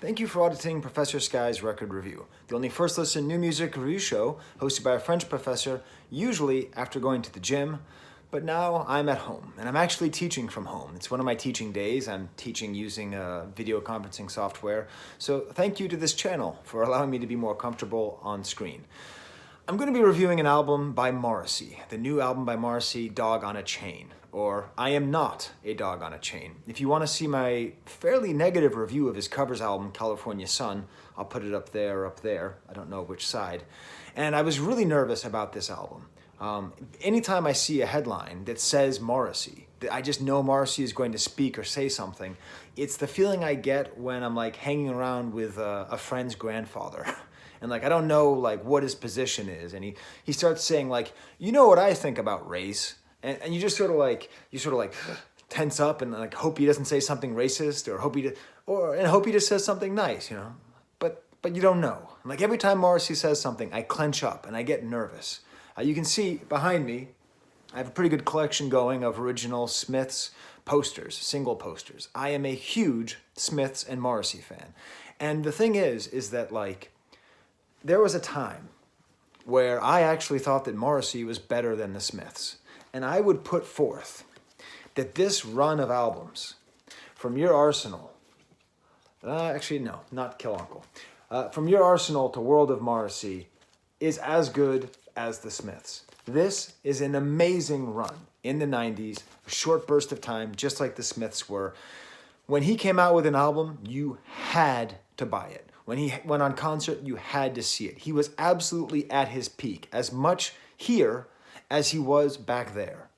Thank you for auditing Professor Skye's Record Review, the only first listen new music review show hosted by a French professor, usually after going to the gym. But now I'm at home, and I'm actually teaching from home. It's one of my teaching days. I'm teaching using video conferencing software. So thank you to this channel for allowing me to be more comfortable on screen. I'm going to be reviewing an album by Morrissey, the new album by Morrissey, Dog on a Chain, or I Am Not a Dog on a Chain. If you want to see my fairly negative review of his covers album, California Sun, I'll put it up there or up there. I don't know which side. And I was really nervous about this album. Anytime I see a headline that says Morrissey, that I just know Morrissey is going to speak or say something, it's the feeling I get when I'm like hanging around with a friend's grandfather. And like, I don't know like what his position is. And he starts saying like, you know what I think about race? And you just sort of like, tense up and like hope he doesn't say something racist or hope he just says something nice, you know? But you don't know. Like every time Morrissey says something, I clench up and I get nervous. You can see behind me, I have a pretty good collection going of original Smiths posters, single posters. I am a huge Smiths and Morrissey fan. And the thing is that like, there was a time where I actually thought that Morrissey was better than the Smiths. And I would put forth that this run of albums from Your Arsenal, actually no, not Kill Uncle, from Your Arsenal to World of Morrissey is as good as the Smiths. This is an amazing run in the 90s, a short burst of time, just like the Smiths were. When he came out with an album, you had to buy it. When he went on concert, you had to see it. He was absolutely at his peak, as much here as he was back there.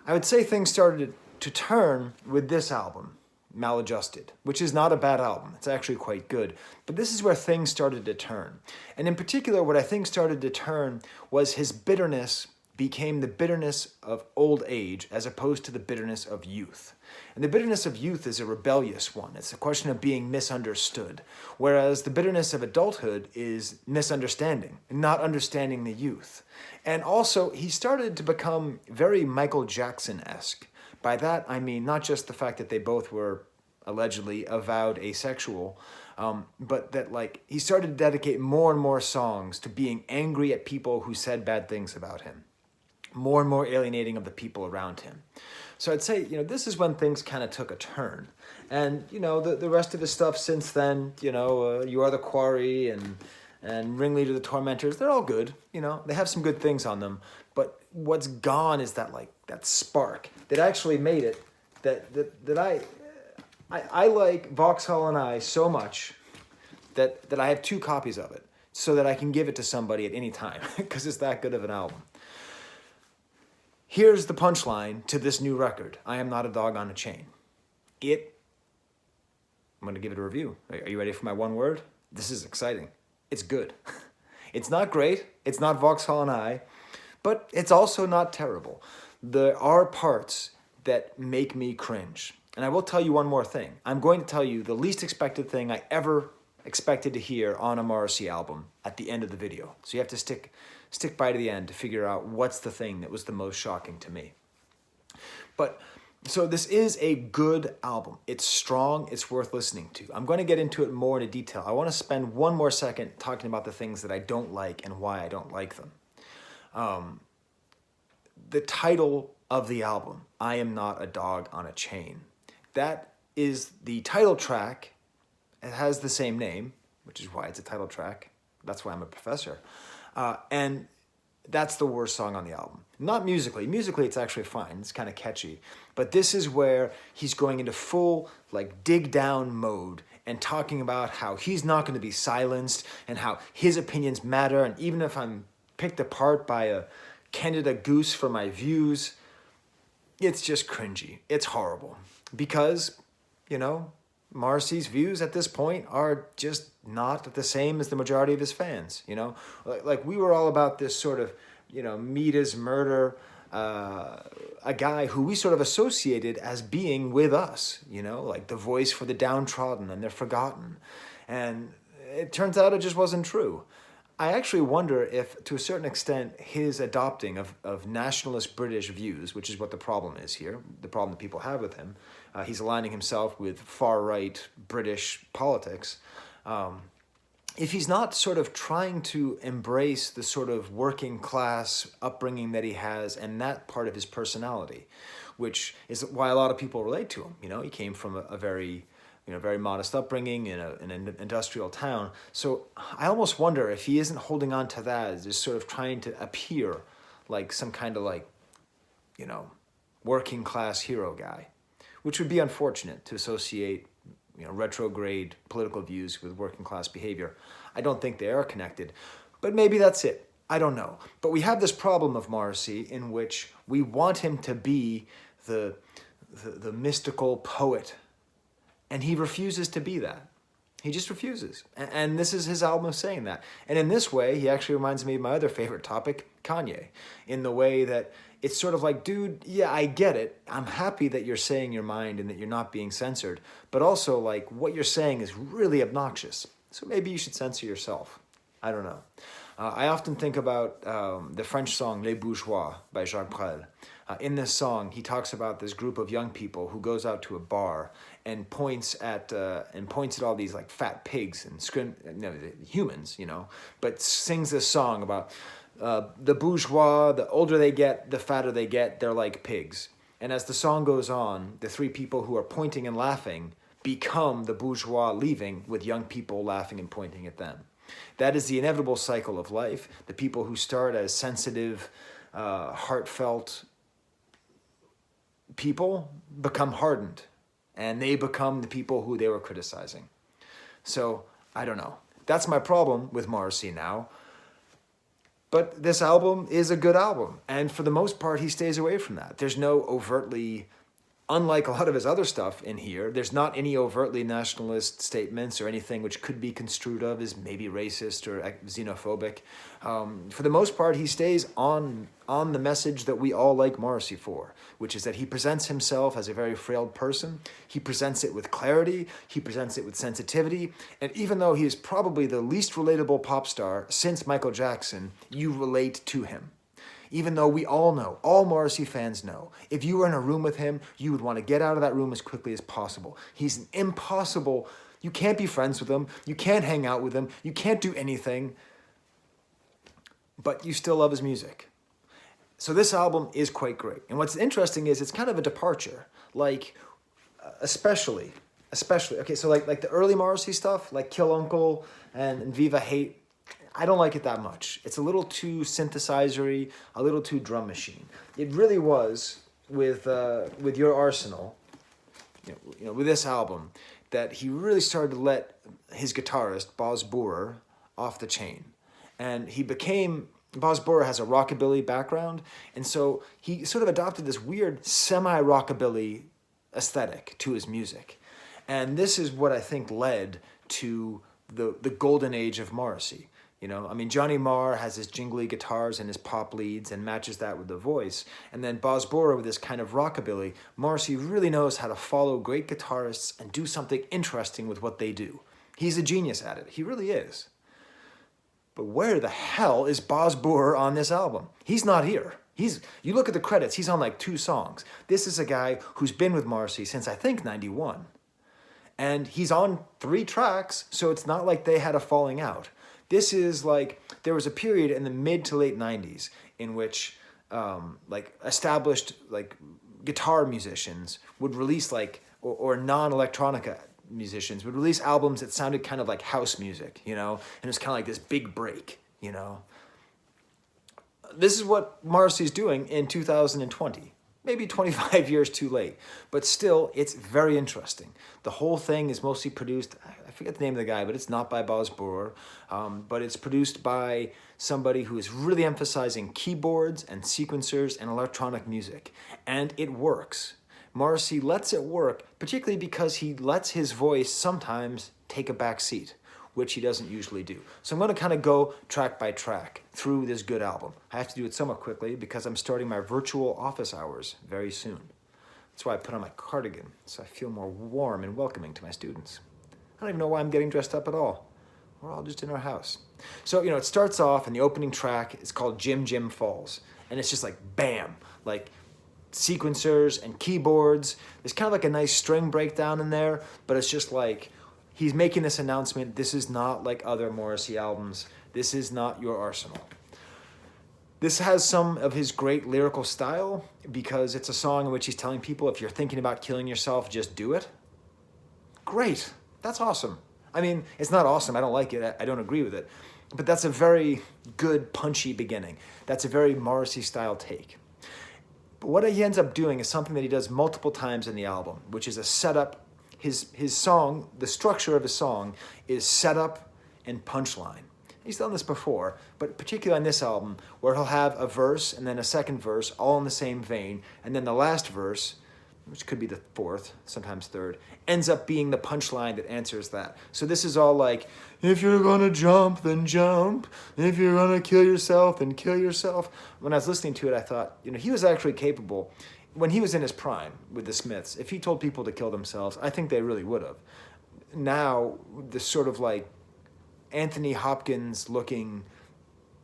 I would say things started to turn with this album, Maladjusted, which is not a bad album. It's actually quite good. But this is where things started to turn. And in particular, what I think started to turn was his bitterness became the bitterness of old age as opposed to the bitterness of youth. And the bitterness of youth is a rebellious one. It's a question of being misunderstood. Whereas the bitterness of adulthood is misunderstanding, not understanding the youth. And also, he started to become very Michael Jackson-esque. By that, I mean not just the fact that they both were allegedly avowed asexual, but that like he started to dedicate more and more songs to being angry at people who said bad things about him. More and more alienating of the people around him. So I'd say, this is when things kind of took a turn. And, the rest of his stuff since then, You Are the Quarry and Ringleader the Tormentors, they're all good. They have some good things on them. But what's gone is that, like, that spark that actually made it that I like Vauxhall and I so much that I have 2 copies of it so that I can give it to somebody at any time because it's that good of an album. Here's the punchline to this new record, I Am Not a Dog on a Chain. I'm going to give it a review. Are you ready for my one word? This is exciting. It's good. It's not great. It's not Vauxhall and I, but it's also not terrible. There are parts that make me cringe. And I will tell you one more thing. I'm going to tell you the least expected thing I ever expected to hear on a Morrissey album at the end of the video. So you have to stick by to the end to figure out what's the thing that was the most shocking to me. But so this is a good album. It's strong. It's worth listening to. I'm going to get into it more in detail. I want to spend one more second talking about the things that I don't like and why I don't like them. The title of the album, I Am Not a Dog on a Chain. That is the title track. It has the same name, which is why it's a title track. That's why I'm a professor. And that's the worst song on the album. Not musically. Musically, it's actually fine. It's kind of catchy. But this is where he's going into full, like, dig down mode and talking about how he's not going to be silenced and how his opinions matter. And even if I'm picked apart by a Canada goose for my views, it's just cringy. It's horrible. Because, Morrissey's views at this point are just not the same as the majority of his fans, Like we were all about this sort of, meat is murder, a guy who we sort of associated as being with us, like the voice for the downtrodden and the forgotten. And it turns out it just wasn't true. I actually wonder if, to a certain extent, his adopting of nationalist British views, which is what the problem is here, the problem that people have with him, he's aligning himself with far-right British politics. If he's not sort of trying to embrace the sort of working class upbringing that he has and that part of his personality, which is why a lot of people relate to him. You know, he came from a very, very modest upbringing in an industrial town. So I almost wonder if he isn't holding on to that as just sort of trying to appear like some kind of like, working class hero guy, which would be unfortunate to associate retrograde political views with working class behavior. I don't think they are connected, but maybe that's it. I don't know. But we have this problem of Morrissey in which we want him to be the mystical poet, and he refuses to be that. He just refuses. And this is his album saying that. And in this way, he actually reminds me of my other favorite topic, Kanye, in the way that it's sort of like, dude, yeah, I get it. I'm happy that you're saying your mind and that you're not being censored. But also, like, what you're saying is really obnoxious. So maybe you should censor yourself. I don't know. I often think about the French song Les Bourgeois by Jacques Brel. In this song, he talks about this group of young people who goes out to a bar and points at all these like fat pigs and humans, but sings this song about the bourgeois. The older they get, the fatter they get. They're like pigs. And as the song goes on, the three people who are pointing and laughing become the bourgeois leaving, with young people laughing and pointing at them. That is the inevitable cycle of life. The people who start as sensitive, heartfelt people become hardened, and they become the people who they were criticizing. So, I don't know. That's my problem with Morrissey now. But this album is a good album, and for the most part, he stays away from that. There's no overtly, unlike a lot of his other stuff in here, there's not any overtly nationalist statements or anything which could be construed of as maybe racist or xenophobic. For the most part, he stays on the message that we all like Morrissey for, which is that he presents himself as a very frail person. He presents it with clarity. He presents it with sensitivity. And even though he is probably the least relatable pop star since Michael Jackson, you relate to him. Even though we all know, all Morrissey fans know, if you were in a room with him, you would want to get out of that room as quickly as possible. He's an impossible, you can't be friends with him, you can't hang out with him, you can't do anything, but you still love his music. So this album is quite great. And what's interesting is it's kind of a departure, like, especially, okay, so like the early Morrissey stuff, like Kill Uncle and Viva Hate, I don't like it that much. It's a little too synthesizer-y, a little too drum machine. It really was with Your Arsenal, with this album, that he really started to let his guitarist, Boz Boorer, off the chain. And Boz Boorer has a rockabilly background, and so he sort of adopted this weird semi-rockabilly aesthetic to his music. And this is what I think led to the golden age of Morrissey. Johnny Marr has his jingly guitars and his pop leads and matches that with the voice. And then Boz Boorer with this kind of rockabilly. Morrissey really knows how to follow great guitarists and do something interesting with what they do. He's a genius at it. He really is. But where the hell is Boz Boorer on this album? He's not here. You look at the credits, he's on like 2 songs. This is a guy who's been with Morrissey since I think 91. And he's on 3 tracks, so it's not like they had a falling out. This is like, there was a period in the mid to late 90s in which established guitar musicians would release or non-electronica musicians would release albums that sounded kind of like house music, and it was kind of like this big break, This is what Morrissey's doing in 2020. Maybe 25 years too late, but still, it's very interesting. The whole thing is mostly produced, I forget the name of the guy, but it's not by Boz Boorer, but it's produced by somebody who is really emphasizing keyboards and sequencers and electronic music, and it works. Morrissey lets it work, particularly because he lets his voice sometimes take a back seat, which he doesn't usually do. So I'm going to kind of go track by track through this good album. I have to do it somewhat quickly because I'm starting my virtual office hours very soon. That's why I put on my cardigan, so I feel more warm and welcoming to my students. I don't even know why I'm getting dressed up at all. We're all just in our house. So, it starts off, and the opening track is called Jim Jim Falls. And it's just like, bam, like sequencers and keyboards. There's kind of like a nice string breakdown in there, but it's just like, he's making this announcement, this is not like other Morrissey albums. This is not your arsenal. This has some of his great lyrical style because it's a song in which he's telling people, if you're thinking about killing yourself, just do it. Great. That's awesome. I mean, it's not awesome. I don't like it. I don't agree with it. But that's a very good, punchy beginning. That's a very Morrissey-style take. But what he ends up doing is something that he does multiple times in the album, which is a setup. His song, the structure of his song is setup and punchline. He's done this before, but particularly on this album, where he'll have a verse and then a second verse, all in the same vein, and then the last verse, which could be the fourth, sometimes third, ends up being the punchline that answers that. So this is all like, if you're gonna jump, then jump. If you're gonna kill yourself, then kill yourself. When I was listening to it, I thought, he was actually capable. When he was in his prime with the Smiths, if he told people to kill themselves, I think they really would have. Now, this sort of like Anthony Hopkins-looking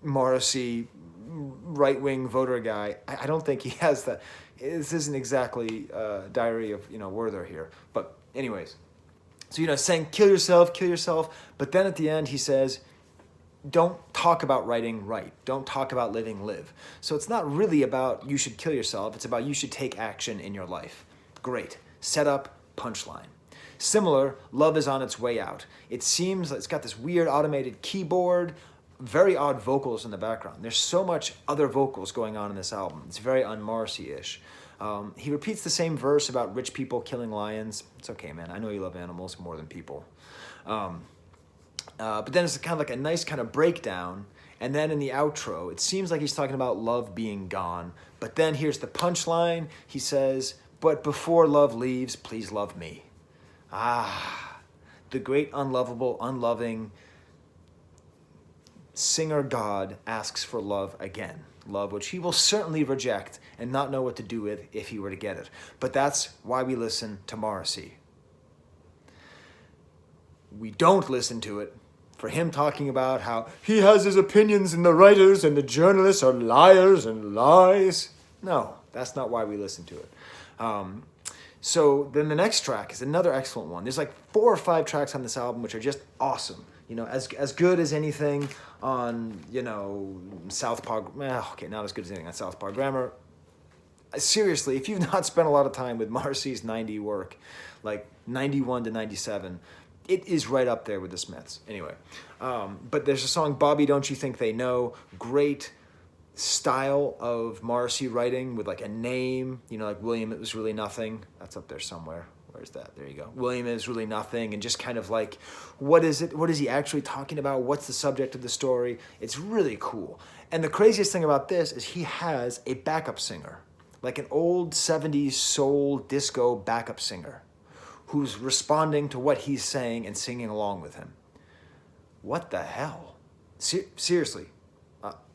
Morrissey right-wing voter guy, I don't think he has that. This isn't exactly Diary of Werther here. But anyways, so saying kill yourself, but then at the end he says, don't talk about writing, write. Don't talk about living, live. So it's not really about you should kill yourself, it's about you should take action in your life. Great. Setup, punchline. Similar, Love is on its way out. It seems it's got this weird automated keyboard, very odd vocals in the background. There's so much other vocals going on in this album. It's very un-Morrissey-ish. He repeats the same verse about rich people killing lions. It's okay, man. I know you love animals more than people. But then it's kind of like a nice kind of breakdown. And then in the outro, it seems like he's talking about love being gone. But then here's the punchline. He says, but before love leaves, please love me. The great unlovable, unloving singer God asks for love again. Love which he will certainly reject and not know what to do with if he were to get it. But that's why we listen to Morrissey. We don't listen to it for him talking about how he has his opinions and the writers and the journalists are liars and lies. No, that's not why we listen to it. So then the next track is another excellent one. There's like 4 or 5 tracks on this album which are just awesome. As good as anything on, Southpaw. Okay, not as good as anything on Southpaw Grammar. Seriously, if you've not spent a lot of time with Morrissey's 90 work, like 91 to 97, it is right up there with the Smiths. Anyway, but there's a song, Bobby, Don't You Think They Know? Great style of Morrissey writing with like a name, like William, it was really nothing. That's up there somewhere. Where's that? There you go. William is really nothing, and just kind of like, what is it? What is he actually talking about? What's the subject of the story? It's really cool. And the craziest thing about this is he has a backup singer, like an old 70s soul disco backup singer who's responding to what he's saying and singing along with him. What the hell? Seriously.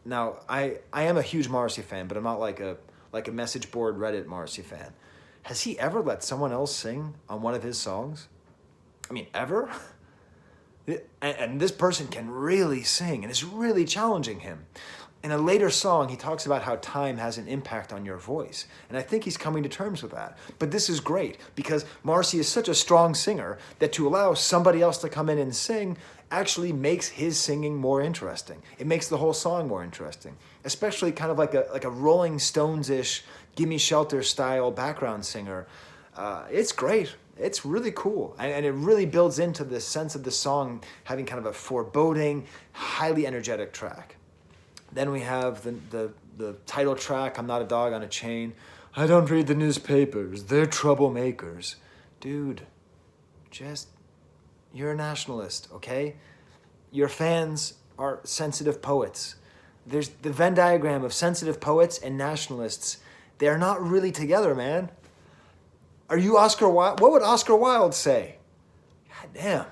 Now, I am a huge Morrissey fan, but I'm not like a message board Reddit Morrissey fan. Has he ever let someone else sing on one of his songs? I mean, ever? And this person can really sing, and it's really challenging him. In a later song, he talks about how time has an impact on your voice. And I think he's coming to terms with that. But this is great, because Morrissey is such a strong singer that to allow somebody else to come in and sing actually makes his singing more interesting. It makes the whole song more interesting. Especially kind of like a Rolling Stones-ish, Gimme Shelter style background singer. It's great. It's really cool. And it really builds into the sense of the song having kind of a foreboding, highly energetic track. Then we have the title track, I'm Not a Dog on a Chain. I don't read the newspapers. They're troublemakers. Dude, you're a nationalist, okay? Your fans are sensitive poets. There's the Venn diagram of sensitive poets and nationalists. They're not really together, man. Are you Oscar Wilde? What would Oscar Wilde say? God damn.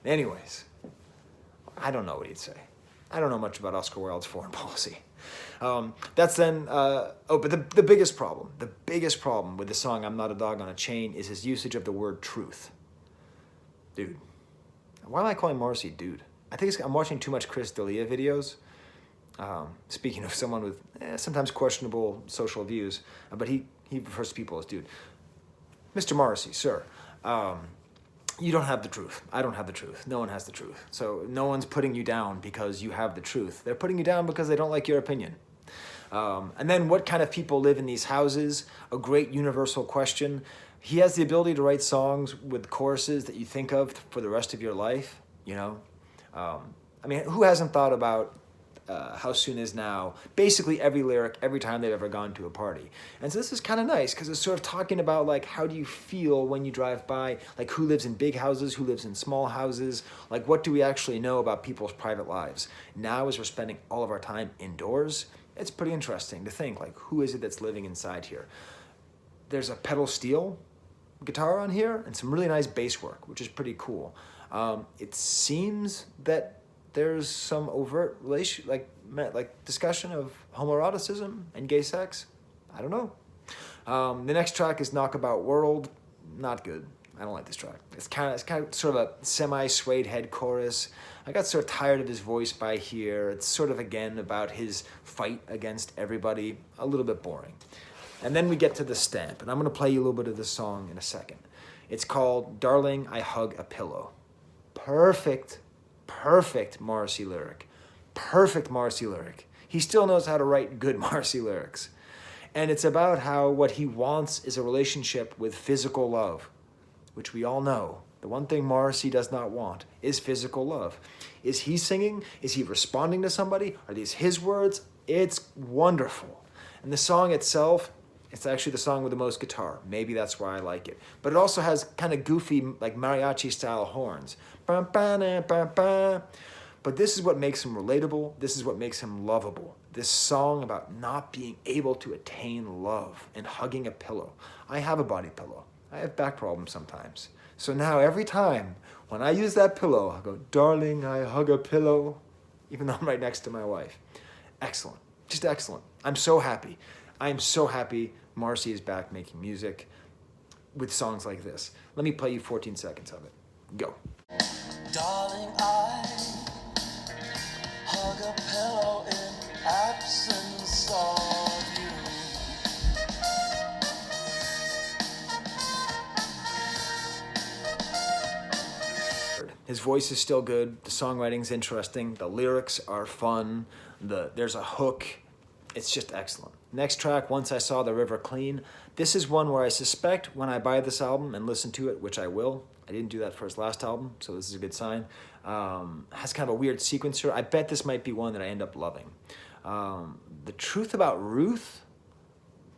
Anyways, I don't know what he'd say. I don't know much about Oscar Wilde's foreign policy. That's then, but the biggest problem with the song I'm Not a Dog on a Chain is his usage of the word truth. Dude. Why am I calling Morrissey dude? I think I'm watching too much Chris D'Elia videos. Speaking of someone with sometimes questionable social views, but he refers to people as dude. Mr. Morrissey, sir, you don't have the truth. I don't have the truth. No one has the truth. So no one's putting you down because you have the truth. They're putting you down because they don't like your opinion. And then what kind of people live in these houses? A great universal question. He has the ability to write songs with choruses that you think of for the rest of your life, you know? I mean, who hasn't thought about how soon is now, basically every lyric, every time they've ever gone to a party. And so this is kind of nice because it's sort of talking about like, how do you feel when you drive by? Like who lives in big houses, who lives in small houses? Like what do we actually know about people's private lives? Now as we're spending all of our time indoors, it's pretty interesting to think like, who is it that's living inside here? There's a pedal steel guitar on here and some really nice bass work, which is pretty cool. It seems that there's some overt relation, like discussion of homoeroticism and gay sex. I don't know. The next track is Knockabout World. Not good. I don't like this track. It's kind of sort of a semi-suede head chorus. I got sort of tired of his voice by here. It's sort of again about his fight against everybody. A little bit boring. And then we get to the stamp, and I'm gonna play you a little bit of this song in a second. It's called Darling, I Hug a Pillow. Perfect Morrissey lyric. Perfect Morrissey lyric. He still knows how to write good Morrissey lyrics. And it's about how what he wants is a relationship with physical love, which we all know. The one thing Morrissey does not want is physical love. Is he singing? Is he responding to somebody? Are these his words? It's wonderful. And the song itself, it's actually the song with the most guitar. Maybe that's why I like it. But it also has kind of goofy, like mariachi-style horns. But this is what makes him relatable. This is what makes him lovable. This song about not being able to attain love and hugging a pillow. I have a body pillow. I have back problems sometimes. So now every time when I use that pillow, I go, darling, I hug a pillow, even though I'm right next to my wife. Excellent. Just excellent. I'm so happy. I'm so happy Morrissey is back making music with songs like this. Let me play you 14 seconds of it. Go. Darling, I hug a pillow in absence of you. His voice is still good. The songwriting's interesting. The lyrics are fun. There's a hook. It's just excellent. Next track, Once I Saw the River Clean. This is one where I suspect when I buy this album and listen to it, which I will. I didn't do that for his last album, so this is a good sign. Has kind of a weird sequencer. I bet this might be one that I end up loving. The Truth About Ruth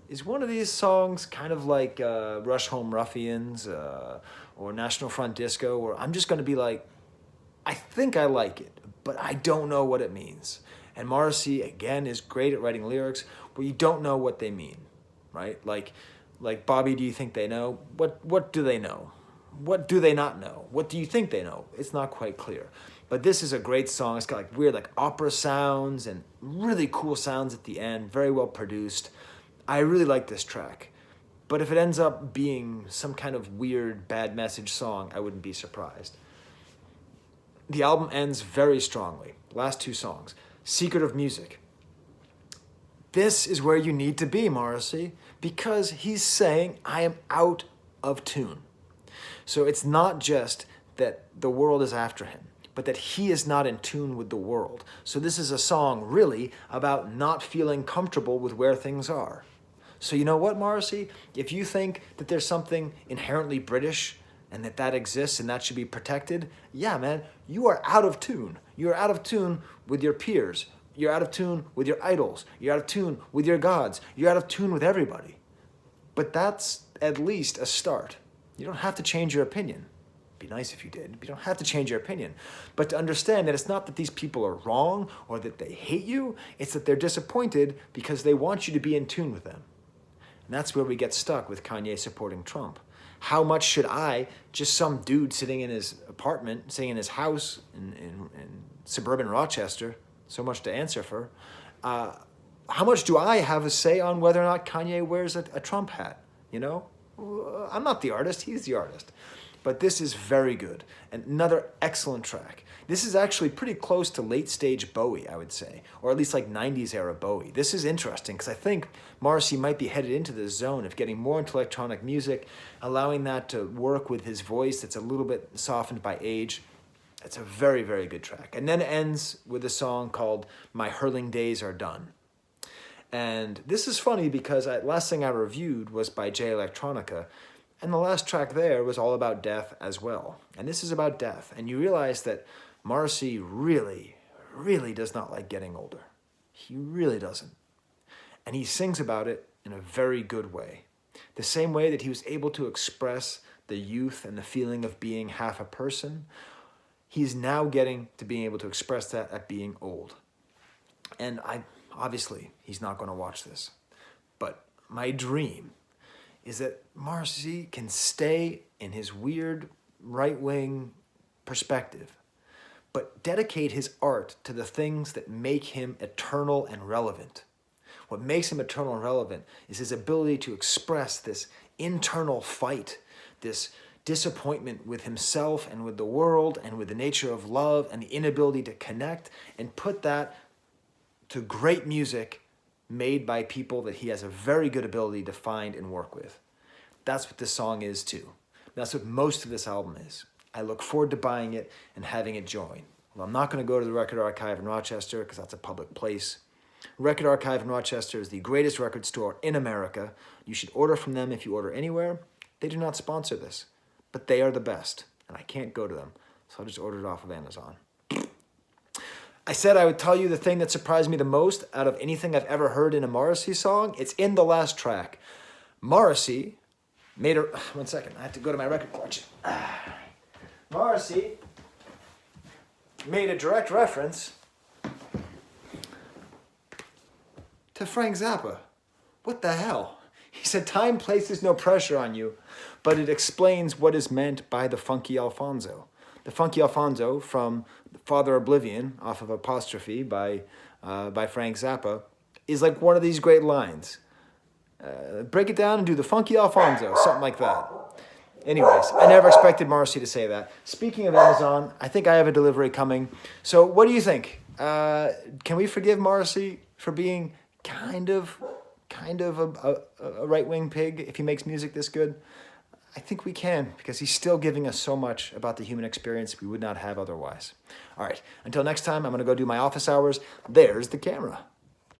is one of these songs, kind of like Rush Home Ruffians or National Front Disco, where I'm just going to be like, I think I like it, but I don't know what it means. And Morrissey, again, is great at writing lyrics where you don't know what they mean, right? Like Bobby, do you think they know? What do they know? What do they not know? What do you think they know? It's not quite clear. But this is a great song. It's got like weird like opera sounds and really cool sounds at the end, very well produced. I really like this track. But if it ends up being some kind of weird bad message song, I wouldn't be surprised. The album ends very strongly. Last two songs. Secret of Music. This is where you need to be, Morrissey, because he's saying, I am out of tune. So it's not just that the world is after him, but that he is not in tune with the world. So this is a song really about not feeling comfortable with where things are. So you know what, Morrissey? If you think that there's something inherently British and that exists and that should be protected, yeah, man, you are out of tune. You are out of tune with your peers. You're out of tune with your idols. You're out of tune with your gods. You're out of tune with everybody. But that's at least a start. You don't have to change your opinion. It'd be nice if you did. You don't have to change your opinion. But to understand that it's not that these people are wrong or that they hate you, it's that they're disappointed because they want you to be in tune with them. And that's where we get stuck with Kanye supporting Trump. How much should I, just some dude sitting in his apartment, sitting in his house in suburban Rochester, so much to answer for, how much do I have a say on whether or not Kanye wears a Trump hat, you know? I'm not the artist, he's the artist. But this is very good. And another excellent track. This is actually pretty close to late stage Bowie, I would say, or at least like 90s era Bowie. This is interesting because I think Morrissey might be headed into this zone of getting more into electronic music, allowing that to work with his voice that's a little bit softened by age. It's a very, very good track. And then it ends with a song called My Hurling Days Are Done. And this is funny because last thing I reviewed was by Jay Electronica, and the last track there was all about death as well. And this is about death. And you realize that Morrissey really, really does not like getting older. He really doesn't. And he sings about it in a very good way. The same way that he was able to express the youth and the feeling of being half a person, he's now getting to being able to express that at being old. And obviously, he's not going to watch this. But my dream is that Morrissey can stay in his weird right-wing perspective, but dedicate his art to the things that make him eternal and relevant. What makes him eternal and relevant is his ability to express this internal fight, this disappointment with himself and with the world and with the nature of love and the inability to connect, and put that to great music made by people that he has a very good ability to find and work with. That's what this song is too. That's what most of this album is. I look forward to buying it and having it join. Well, I'm not going to go to the Record Archive in Rochester because that's a public place. Record Archive in Rochester is the greatest record store in America. You should order from them if you order anywhere. They do not sponsor this, but they are the best, and I can't go to them, so I'll just order it off of Amazon. I said I would tell you the thing that surprised me the most out of anything I've ever heard in a Morrissey song. It's in the last track. Morrissey made a... One second, I have to go to my record collection. Morrissey made a direct reference to Frank Zappa. What the hell? He said, time places no pressure on you, but it explains what is meant by the Funky Alfonso. The Funky Alfonso from Father Oblivion, off of Apostrophe by Frank Zappa, is like one of these great lines. Break it down and do the Funky Alfonso, something like that. Anyways, I never expected Morrissey to say that. Speaking of Amazon, I think I have a delivery coming. So what do you think? Can we forgive Morrissey for being kind of a right-wing pig if he makes music this good? I think we can, because he's still giving us so much about the human experience we would not have otherwise. All right, until next time, I'm going to go do my office hours. There's the camera.